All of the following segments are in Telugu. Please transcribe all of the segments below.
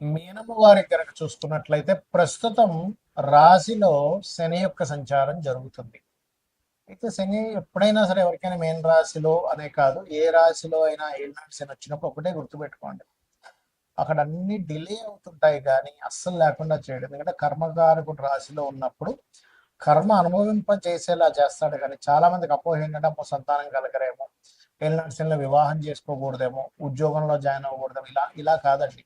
మీనము వారికి కనుక చూసుకున్నట్లయితే ప్రస్తుతం రాశిలో శని యొక్క సంచారం జరుగుతుంది. అయితే శని ఎప్పుడైనా సరే ఎవరికైనా మేన్ రాశిలో అనే కాదు, ఏ రాశిలో అయినా ఏలినాటి శని వచ్చినప్పుడు ఒకటే గుర్తుపెట్టుకోండి, అక్కడ అన్ని డిలే అవుతుంటాయి కానీ అస్సలు లేకుండా చేయడం. ఎందుకంటే కర్మకారకుడు రాశిలో ఉన్నప్పుడు కర్మ అనుభవింప చేసేలా చేస్తాడు. కానీ చాలా మందికి అపోహ ఏంటంటే అమ్మో సంతానం కలగరేమో, ఏలినాటి శనిలో వివాహం చేసుకోకూడదేమో, ఉద్యోగంలో జాయిన్ అవ్వకూడదేమో. ఇలా ఇలా కాదండి.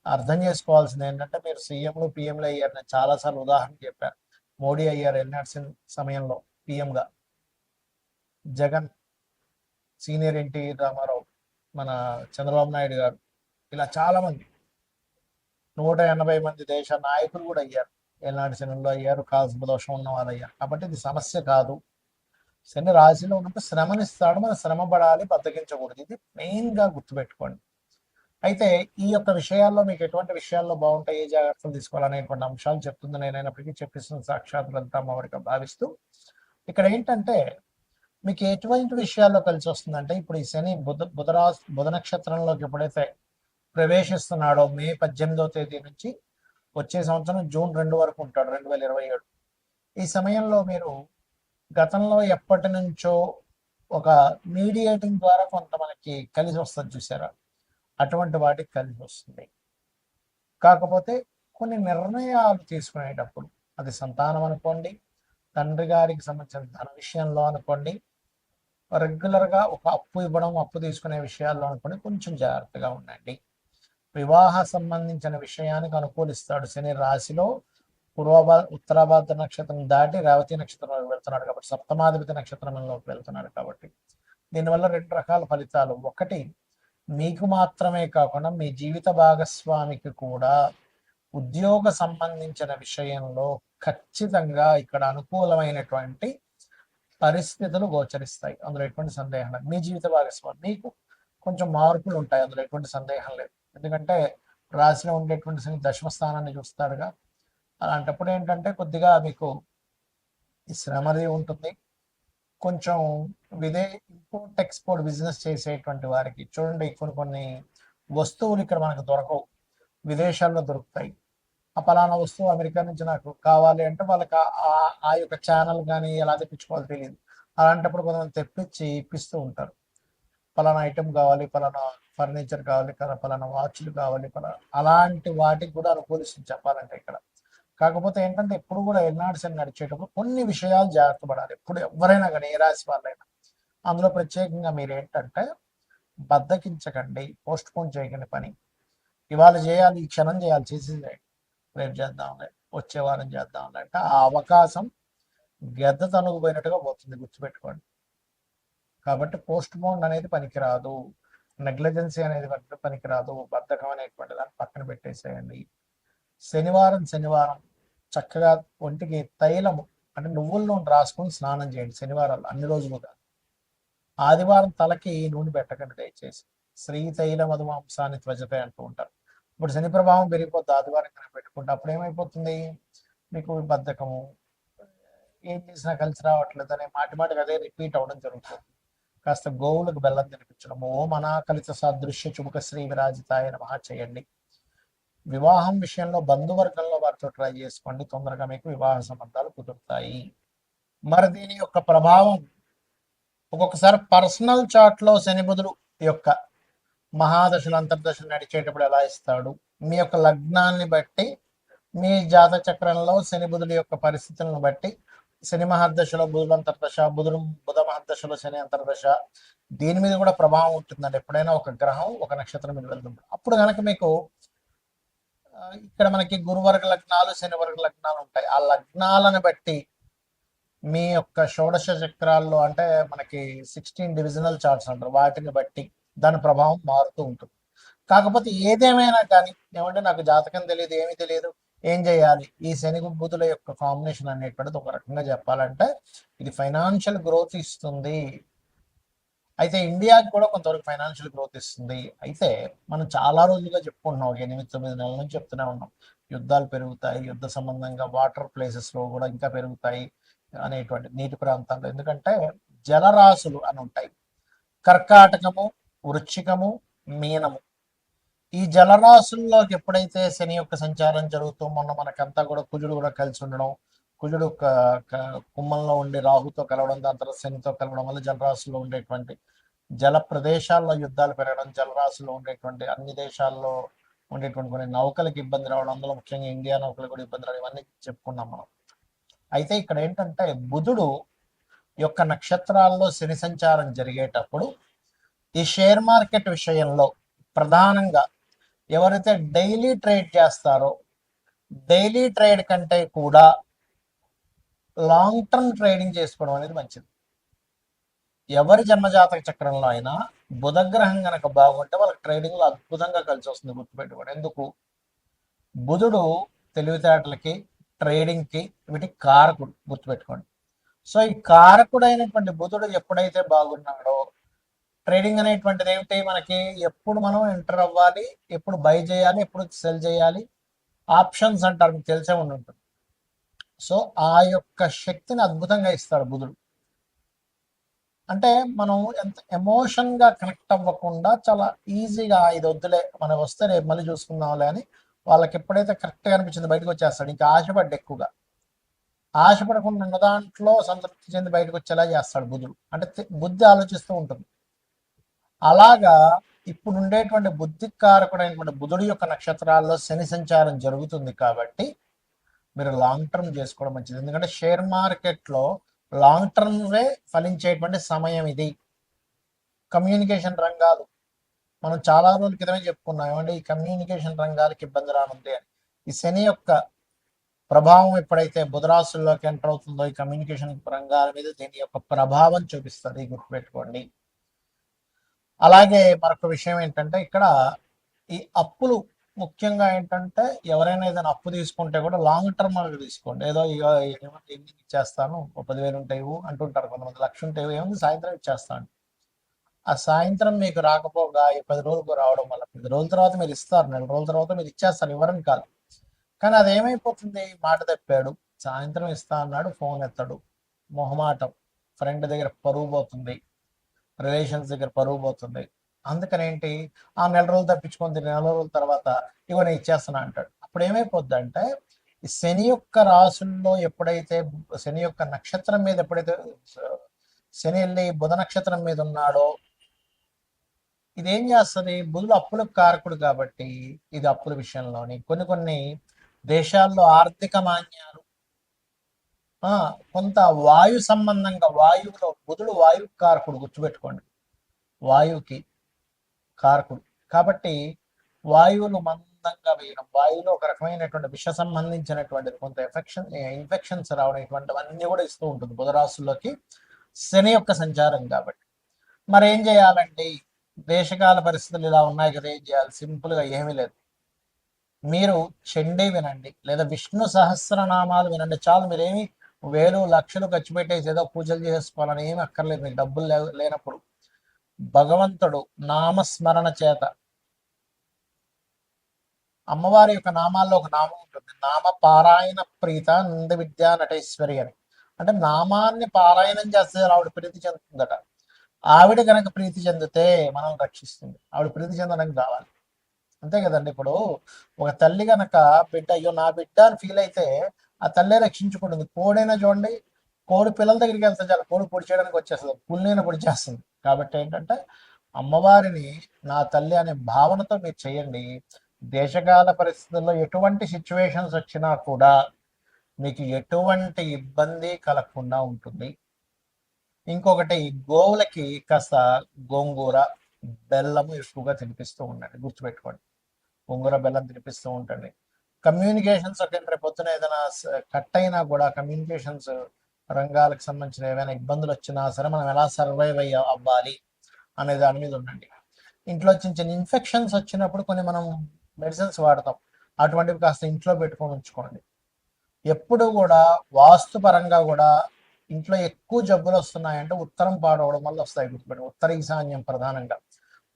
అర్థం చేసుకోవాల్సింది ఏంటంటే మీరు సీఎంలు పిఎంలు అయ్యారు. నేను చాలాసార్లు ఉదాహరణ చెప్పాను. మోడీ అయ్యారు ఎల్నాటి సమయంలో పిఎంగా, జగన్, సీనియర్ ఎన్టీ రామారావు, మన చంద్రబాబు నాయుడు గారు, ఇలా చాలా మంది 180 మంది దేశ నాయకులు కూడా అయ్యారు. ఏనాటి శనిలో అయ్యారు, కాల్స్మ దోషం ఉన్న వాళ్ళు అయ్యారు. కాబట్టి ఇది సమస్య కాదు. శని రాశిలో ఉన్నప్పుడు శ్రమనిస్తాడు, మనం శ్రమ పడాలి, బద్దకించకూడదు. ఇది మెయిన్గా గుర్తుపెట్టుకోండి. అయితే ఈ యొక్క విషయాల్లో మీకు ఎటువంటి విషయాల్లో బాగుంటాయి, ఏ జాగ్రత్తలు తీసుకోవాలనేటువంటి అంశాలు చెప్తుంది. నేనైనప్పటికీ చెప్పిస్తున్న సాక్షాత్ లలితామ్మవారిగా భావిస్తూ ఇక్కడ ఏంటంటే మీకు ఎటువంటి విషయాల్లో కలిసి వస్తుందంటే, ఇప్పుడు ఈ శని బుధ నక్షత్రంలోకి ఎప్పుడైతే ప్రవేశిస్తున్నాడో మే 18వ తేదీ నుంచి వచ్చే సంవత్సరం జూన్ 2 వరకు ఉంటాడు, 2027. ఈ సమయంలో మీరు గతంలో ఎప్పటి నుంచో ఒక మీడియేటింగ్ ద్వారా కొంత మనకి కలిసి వస్తుంది చూసారా, అటువంటి వాటికి కలిసి వస్తుంది. కాకపోతే కొన్ని నిర్ణయాలు తీసుకునేటప్పుడు, అది సంతానం అనుకోండి, తండ్రి గారికి సంబంధించిన ధన విషయంలో అనుకోండి, రెగ్యులర్గా ఒక అప్పు ఇవ్వడం, అప్పు తీసుకునే విషయాల్లో అనుకోండి, కొంచెం జాగ్రత్తగా ఉండండి. వివాహ సంబంధించిన విషయానికి అనుకూలిస్తాడు శని రాశిలో. ఉత్తరాభాద్ర నక్షత్రం దాటి రేవతి నక్షత్రంలోకి వెళ్తున్నాడు కాబట్టి, సప్తమాధిపతి నక్షత్రంలోకి వెళ్తున్నాడు కాబట్టి దీనివల్ల రెండు రకాల ఫలితాలు. ఒకటి, మీకు మాత్రమే కాకుండా మీ జీవిత భాగస్వామికి కూడా ఉద్యోగ సంబంధించిన విషయంలో ఖచ్చితంగా ఇక్కడ అనుకూలమైనటువంటి పరిస్థితులు గోచరిస్తాయి. అందులో ఎటువంటి సందేహం లేదు. మీ జీవిత భాగస్వామి మీకు కొంచెం మార్పులు ఉంటాయి, అందులో ఎటువంటి సందేహం లేదు. ఎందుకంటే రాశిలో ఉండేటువంటి శని దశమ స్థానాన్ని చూస్తాడుగా. అలాంటప్పుడు ఏంటంటే కొద్దిగా మీకు శ్రమది ఉంటుంది. కొంచెం ఇంపోర్ట్ ఎక్స్పోర్ట్ బిజినెస్ చేసేటువంటి వారికి చూడండి, కొన్ని వస్తువులు ఇక్కడ మనకు దొరకవు, విదేశాల్లో దొరుకుతాయి. ఆ పలానా వస్తువు అమెరికా నుంచి నాకు కావాలి అంటే వాళ్ళకి ఆ యొక్క ఛానల్ కానీ ఎలా తెప్పించుకోవాలో తెలియదు. అలాంటప్పుడు కొంతమంది తెప్పించి ఇప్పిస్తూ ఉంటారు. పలానా ఐటెం కావాలి, పలానా ఫర్నిచర్ కావాలి కదా, పలానా వాచ్లు కావాలి, అలాంటి వాటికి కూడా అనుకూలిస్తుంది చెప్పాలంటే ఇక్కడ. కాకపోతే ఏంటంటే ఎప్పుడు కూడా ఎల్నాడు శని నడిచేటప్పుడు కొన్ని విషయాలు జాగ్రత్త పడాలి. ఎప్పుడు ఎవరైనా కానీ ఏ రాశి వాళ్ళైనా. అందులో ప్రత్యేకంగా మీరు ఏంటంటే బద్దకించకండి, పోస్ట్ పోన్ చేయకండి పని. ఇవాళ చేయాలి, ఈ క్షణం చేయాలి, చేసేది రేపు చేద్దాంలే, వచ్చే వారం చేద్దాంలే అంటే ఆ అవకాశం గెద్ద తనుగుపోయినట్టుగా పోతుంది, గుర్తుపెట్టుకోండి. కాబట్టి పోస్ట్ పోన్ అనేది పనికిరాదు, నెగ్లిజెన్సీ అనేది పనికిరాదు, బద్ధకం అనేటువంటి దాన్ని పక్కన పెట్టేసేయండి. శనివారం చక్కగా ఒంటికి తైలము అంటే నువ్వుల నూనె రాసుకొని స్నానం చేయండి శనివారాలు, అన్ని రోజులు కాదు. ఆదివారం తలకి నూనె పెట్టకండి దయచేసి. శ్రీతైల మధుమాంసాన్ని త్వజతే అంటూ ఉంటారు. ఇప్పుడు శని ప్రభావం పెరిగిపోద్ది ఆదివారం కనుక పెట్టుకుంటే. అప్పుడు ఏమైపోతుంది, మీకు బద్ధకము, ఏం చేసినా కలిసి రావట్లేదు అనే మాటికి అదే రిపీట్ అవ్వడం జరుగుతుంది. కాస్త గోవులకు బెల్లం తినిపించడం, ఓం అనాకలిత సాదృశ్య చుబుక శ్రీ విరాజితాయ నమః చేయండి. వివాహం విషయంలో బంధువర్గంలో వారితో ట్రై చేసుకోండి, తొందరగా మీకు వివాహ సంబంధాలు కుదురుతాయి. మరి దీని యొక్క ప్రభావం ఒక్కొక్కసారి పర్సనల్ చార్ట్లో శని బుధుడు యొక్క మహాదశలు అంతర్దశలు నడిచేటప్పుడు ఎలా ఇస్తాడు, మీ యొక్క లగ్నాన్ని బట్టి, మీ జాత చక్రంలో శని బుధుడు యొక్క పరిస్థితులను బట్టి, శని మహాదశలో బుధుడు అంతర్దశ, బుధ మహాదశలో శని అంతర్దశ, దీని మీద కూడా ప్రభావం ఉంటుందండి. ఎప్పుడైనా ఒక గ్రహం ఒక నక్షత్రం మీద వెళ్తుంది, అప్పుడు కనుక మీకు ఇక్కడ మనకి గురువర్గ లగ్నాలు, శని వర్గ లగ్నాలు ఉంటాయి. ఆ లగ్నాలను బట్టి మీ యొక్క షోడశ చక్రాల్లో అంటే మనకి 16 డివిజనల్ చార్ట్స్ అంటారు, వాటిని బట్టి దాని ప్రభావం మారుతూ ఉంటుంది. కాకపోతే ఏదేమైనా కానీ ఏమంటే నాకు జాతకం తెలియదు, ఏమీ తెలియదు, ఏం చేయాలి, ఈ శని బుధుల యొక్క కాంబినేషన్ అనేటువంటిది ఒక రకంగా చెప్పాలంటే ఇది ఫైనాన్షియల్ గ్రోత్ ఇస్తుంది. అయితే ఇండియాకి కూడా కొంతవరకు ఫైనాన్షియల్ గ్రోత్ ఇస్తుంది. అయితే మనం చాలా రోజులుగా చెప్పుకుంటున్నాం, ఒక 8-9 నెలల నుంచి చెప్తూనే ఉన్నాం, యుద్ధాలు పెరుగుతాయి, యుద్ధ సంబంధంగా వాటర్ ప్లేసెస్లో కూడా ఇంకా పెరుగుతాయి అనేటువంటి నీటి ప్రాంతాల్లో. ఎందుకంటే జలరాశులు అని ఉంటాయి, కర్కాటకము, వృశ్చికము, మీనము, ఈ జలరాశుల్లోకి ఎప్పుడైతే శని యొక్క సంచారం జరుగుతూ మొన్న మనకంతా కూడా కుజుడు కూడా కలిసి ఉండడం, కుజుడు కుంభంలో ఉండి రాహుతో కలవడం, దాని తర్వాత శనితో కలవడం వల్ల జలరాశుల్లో ఉండేటువంటి జల ప్రదేశాల్లో యుద్ధాలు పెరగడం, జలరాశుల్లో ఉండేటువంటి అన్ని దేశాల్లో ఉండేటువంటి కొన్ని నౌకలకు ఇబ్బంది రావడం, అందులో ముఖ్యంగా ఇండియా నౌకలకు కూడా ఇబ్బంది రావడం, ఇవన్నీ చెప్పుకున్నాం మనం. అయితే ఇక్కడ ఏంటంటే బుధుడు యొక్క నక్షత్రాల్లో శని సంచారం జరిగేటప్పుడు ఈ షేర్ మార్కెట్ విషయంలో ప్రధానంగా ఎవరైతే డైలీ ట్రేడ్ చేస్తారో, డైలీ ట్రేడ్ కంటే కూడా లాంగ్ టర్మ్ ట్రేడింగ్ చేసుకోవడం అనేది మంచిది. ఎవరి జన్మజాతక చక్రంలో అయినా బుధగ్రహం గనక బాగుంటే వాళ్ళకి ట్రేడింగ్లో అద్భుతంగా కలిసి వస్తుంది. గుర్తుపెట్టుకోండి. ఎందుకు? బుధుడు తెలివితేటలకి, ట్రేడింగ్కి, వీటికి కారకుడు. గుర్తుపెట్టుకోండి. సో ఈ కారకుడైనటువంటి బుధుడు ఎప్పుడైతే బాగున్నాడో, ట్రేడింగ్ అనేటువంటిది ఏమిటి? మనకి ఎప్పుడు మనం ఎంటర్ అవ్వాలి, ఎప్పుడు బై చేయాలి, ఎప్పుడు సెల్ చేయాలి, ఆప్షన్స్ అంటారు, మీకు తెలిసే ఉంటుంది. సో ఆ యొక్క శక్తిని అద్భుతంగా ఇస్తాడు బుధుడు. అంటే మనం ఎంత ఎమోషన్గా కనెక్ట్ అవ్వకుండా చాలా ఈజీగా ఇది వద్దులే, మనకు వస్తే రేపు మళ్ళీ చూసుకుందాంలే అని వాళ్ళకి ఎప్పుడైతే కరెక్ట్గా అనిపించింది బయటకు వచ్చేస్తాడు. ఇంకా ఆశపడ్డ ఎక్కువగా ఆశపడకుండా ఉన్న దాంట్లో సంతృప్తి చెంది బయటకు వచ్చేలా చేస్తాడు బుధుడు. అంటే బుద్ధి ఆలోచిస్తూ ఉంటుంది. అలాగా ఇప్పుడు ఉండేటువంటి బుద్ధికారకుడైనటువంటి బుధుడు యొక్క నక్షత్రాల్లో శని సంచారం జరుగుతుంది కాబట్టి మీరు లాంగ్ టర్మ్ చేసుకోవడం మంచిది. ఎందుకంటే షేర్ మార్కెట్లో లాంగ్ టర్మ్వే ఫలించేటువంటి సమయం ఇది. కమ్యూనికేషన్ రంగాలు మనం చాలా రోజుల క్రితమే చెప్పుకున్నాం, ఏమంటే ఈ కమ్యూనికేషన్ రంగాలకు ఇబ్బంది రానుంది అని. ఈ శని యొక్క ప్రభావం ఎప్పుడైతే బుధరాశుల్లోకి ఎంటర్ అవుతుందో ఈ కమ్యూనికేషన్ రంగాల మీద దీని యొక్క ప్రభావం చూపిస్తుంది. గుర్తుపెట్టుకోండి. అలాగే మరొక విషయం ఏంటంటే ఇక్కడ ఈ అప్పులు ముఖ్యంగా ఏంటంటే ఎవరైనా ఏదైనా అప్పు తీసుకుంటే కూడా లాంగ్ టర్మ్ తీసుకోండి. ఏదో ఏమంటే ఎందుకు ఇచ్చేస్తాను, 10,000 ఉంటాయి అంటుంటారు కొంతమంది, 1,00,000 ఉంటాయి, ఏముంది సాయంత్రం ఇచ్చేస్తాను. ఆ సాయంత్రం మీకు రాకపోగా ఈ 10 రోజులకు రావడం వల్ల 10 రోజుల తర్వాత మీరు ఇస్తారు, 4 రోజుల తర్వాత మీరు ఇచ్చేస్తారు, ఇవ్వరని కాదు. కానీ అది ఏమైపోతుంది? మాట తప్పాడు, సాయంత్రం ఇస్తా అన్నాడు, ఫోన్ ఎత్తాడు, మొహమాటం, ఫ్రెండ్ దగ్గర పరువు పోతుంది, రిలేషన్స్ దగ్గర పరువు పోతుంది. అందుకని ఏంటి, ఆ 4 రోజులు తప్పించుకొని 4 రోజుల తర్వాత ఇగో నేను ఇచ్చేస్తున్నా అంటాడు. అప్పుడు ఏమైపోద్ది అంటే ఈ శని యొక్క రాసుల్లో ఎప్పుడైతే శని యొక్క నక్షత్రం మీద ఎప్పుడైతే శని వెళ్ళి బుధ నక్షత్రం మీద ఉన్నాడో ఇదేం చేస్తుంది? బుధుడు అప్పులకు కారకుడు కాబట్టి ఇది అప్పుల విషయంలోని కొన్ని దేశాల్లో ఆర్థిక మాన్యాలు, కొంత వాయు సంబంధంగా, వాయువులో బుధుడు వాయు కారకుడు. గుర్తుపెట్టుకోండి, వాయువుకి కారకుడు కాబట్టి వాయువులు మందంగా వేయడం, వాయువులో ఒక రకమైనటువంటి విష సంబంధించినటువంటి కొంత ఇన్ఫెక్షన్స్ రావడం, ఇటువంటివన్నీ కూడా ఇస్తూ ఉంటుంది బుధరాశుల్లోకి శని యొక్క సంచారం. కాబట్టి మరి ఏం చేయాలండి? దేశకాల పరిస్థితులు ఇలా ఉన్నాయి కదా, ఏం చేయాలి? సింపుల్గా ఏమీ లేదు, మీరు చండీ వినండి లేదా విష్ణు సహస్రనామాలు వినండి చాలు. మీరేమి వేలు లక్షలు ఖర్చు పెట్టేసి ఏదో పూజలు చేసుకోవాలని ఏమి అక్కర్లేదు. మీకు డబ్బులు లేనప్పుడు భగవంతుడు నామస్మరణ చేత, అమ్మవారి యొక్క నామాల్లో ఒక నామం ఉంటుంది, నామ పారాయణ ప్రీత నంద విద్యా నటేశ్వరి అని. అంటే నామాన్ని పారాయణం చేస్తే ఆవిడ ప్రీతి చెందుతుందట. ఆవిడ కనుక ప్రీతి చెందితే మనం రక్షిస్తుంది. ఆవిడ ప్రీతి చెందడానికి కావాలి, అంతే కదండి. ఇప్పుడు ఒక తల్లి కనుక బిడ్డ, అయ్యో నా బిడ్డ అని ఫీల్ అయితే ఆ తల్లే రక్షించుకుంటుంది. కోడైనా చూడండి, కోడి పిల్లల దగ్గరికి వెళ్తే చాలు, కోడి పొడి చేయడానికి వచ్చేస్తుంది, పుల్లైనా పొడి చేస్తుంది. కాబట్టి ఏంటంటే అమ్మవారిని నా తల్లి అనే భావనతో మీరు చేయండి. దేశకాల పరిస్థితుల్లో ఎటువంటి సిచ్యువేషన్స్ వచ్చినా కూడా మీకు ఎటువంటి ఇబ్బంది కలగకుండా ఉంటుంది. ఇంకొకటి, గోవులకి కాస్త గోంగూర బెల్లము ఎక్కువగా తినిపిస్తూ ఉండండి. గుర్తుపెట్టుకోండి, గోంగూర బెల్లం తినిపిస్తూ ఉండండి. కమ్యూనికేషన్స్ రేపు పొద్దున ఏదైనా కట్ అయినా కూడా కమ్యూనికేషన్స్ రంగాలకు సంబంధించిన ఏమైనా ఇబ్బందులు వచ్చినా సరే మనం ఎలా సర్వైవ్ అవ్వాలి అనే దాని మీద ఉండండి. ఇంట్లో చిన్న చిన్న ఇన్ఫెక్షన్స్ వచ్చినప్పుడు కొన్ని మనం మెడిసిన్స్ వాడతాం, అటువంటివి కాస్త ఇంట్లో పెట్టుకొని ఉంచుకోండి. ఎప్పుడు కూడా వాస్తు పరంగా కూడా ఇంట్లో ఎక్కువ జబ్బులు వస్తున్నాయంటే ఉత్తరం పాడవడం వల్ల వస్తాయి. గుర్తుపెట్టి, ఉత్తర ఈశాన్యం ప్రధానంగా.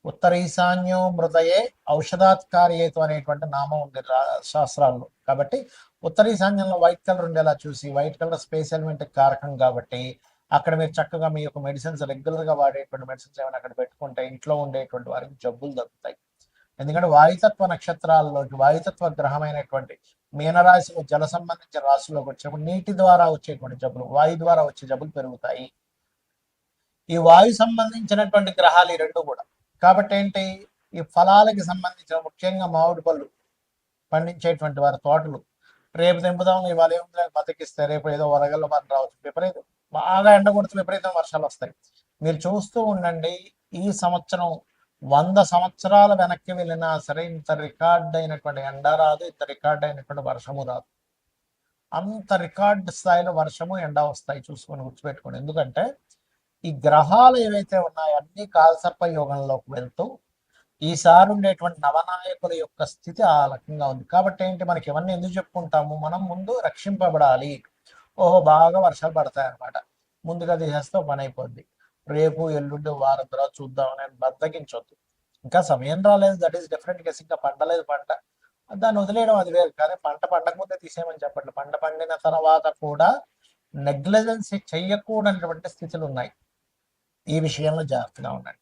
ఉత్తర ఈశాన్యం మృతయే ఔషధాత్కార్యేతు అనేటువంటి నామం ఉంది శాస్త్రాల్లో. కాబట్టి ఉత్తర ఈశాన్యంలో వైట్ కలర్ ఉండేలా చూసి, వైట్ కలర్ స్పేస్ ఎలిమెంట్ కారకం కాబట్టి అక్కడ మీరు చక్కగా మీ యొక్క మెడిసిన్స్ రెగ్యులర్గా వాడేటువంటి మెడిసిన్స్ ఏమైనా అక్కడ పెట్టుకుంటే ఇంట్లో ఉండేటువంటి వారికి జబ్బులు తగ్గుతాయి. ఎందుకంటే వాయుతత్వ నక్షత్రాల్లోకి వాయుతత్వ గ్రహమైనటువంటి మీనరాశిలో జల సంబంధించిన రాశుల్లోకి వచ్చేప్పుడు నీటి ద్వారా వచ్చేటువంటి జబ్బులు, వాయు ద్వారా వచ్చే జబ్బులు పెరుగుతాయి. ఈ వాయు సంబంధించినటువంటి గ్రహాలు ఈ రెండు కూడా. కాబట్టి ఏంటి, ఈ ఫలాలకి సంబంధించిన ముఖ్యంగా మామిడి పళ్ళు పండించేటువంటి వారి తోటలు రేపు తెంపుదాం ఇవాళ ఏముంది బతికిస్తే రేపు ఏదో వరగల్లో మనం రావచ్చు, విపరీతం బాగా ఎండ కొడుతూ విపరీతం వర్షాలు వస్తాయి. మీరు చూస్తూ ఉండండి, ఈ సంవత్సరం 100 సంవత్సరాల వెనక్కి వెళ్ళినా సరే ఇంత రికార్డ్ అయినటువంటి ఎండ రాదు, ఇంత రికార్డ్ అయినటువంటి వర్షము రాదు. అంత రికార్డ్ స్థాయిలో వర్షము ఎండ వస్తాయి, చూసుకొని గుర్తుపెట్టుకోండి. ఎందుకంటే ఈ గ్రహాలు ఏవైతే ఉన్నాయో అన్ని కాలసర్ప యోగంలోకి వెళ్తూ ఈసారి ఉండేటువంటి నవనాయకుల యొక్క స్థితి ఆ రకంగా ఉంది. కాబట్టి ఏంటి, మనకి ఇవన్నీ ఎందుకు చెప్పుకుంటాము, మనం ముందు రక్షింపబడాలి. ఓహో బాగా వర్షాలు పడతాయి అనమాట, ముందుగా తీసేస్తే పని అయిపోద్ది, రేపు ఎల్లుండి వారం తర్వాత చూద్దామని బద్దగించొద్దు. ఇంకా సమయం రాలేదు, దట్ ఈస్ డిఫరెంట్ కేసు. ఇంకా పండలేదు పంట, దాన్ని వదిలేయడం అది వేరు. కానీ పంట పండక ముందే తీసేయమని చెప్పండి. పంట పండిన తర్వాత కూడా నెగ్లిజెన్సీ చెయ్యకూడనటువంటి స్థితులు ఉన్నాయి. ఈ విషయంలో జాగ్రత్తగా ఉండండి.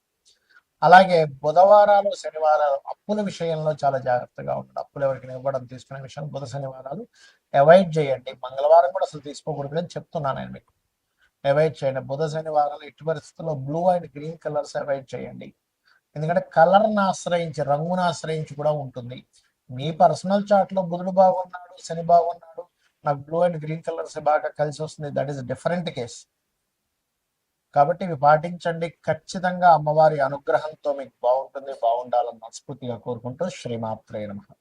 అలాగే బుధవారాలు శనివారాలు అప్పుల విషయంలో చాలా జాగ్రత్తగా ఉండండి. అప్పులు ఎవరికి ఇవ్వడం తీసుకునే విషయం బుధ శనివారాలు అవాయిడ్ చేయండి. మంగళవారం కూడా అసలు తీసుకోకూడదు అని చెప్తున్నాను నేను మీకు. అవాయిడ్ చేయండి. బుధ శనివారాలు ఎట్టి పరిస్థితుల్లో blue and green colours avoid చేయండి. ఎందుకంటే కలర్ని ఆశ్రయించి, రంగును ఆశ్రయించి కూడా ఉంటుంది. మీ పర్సనల్ చార్ట్లో బుధుడు బాగున్నాడు, శని బాగున్నాడు, నాకు బ్లూ అండ్ గ్రీన్ కలర్స్ బాగా కలిసి వస్తుంది, దట్ ఈస్ డిఫరెంట్ కేస్. కాబట్టి ఇవి పాటించండి. ఖచ్చితంగా అమ్మవారి అనుగ్రహంతో మీకు బాగుంటుంది, బాగుండాలని మనస్ఫూర్తిగా కోరుకుంటూ శ్రీమాత్రే నమః.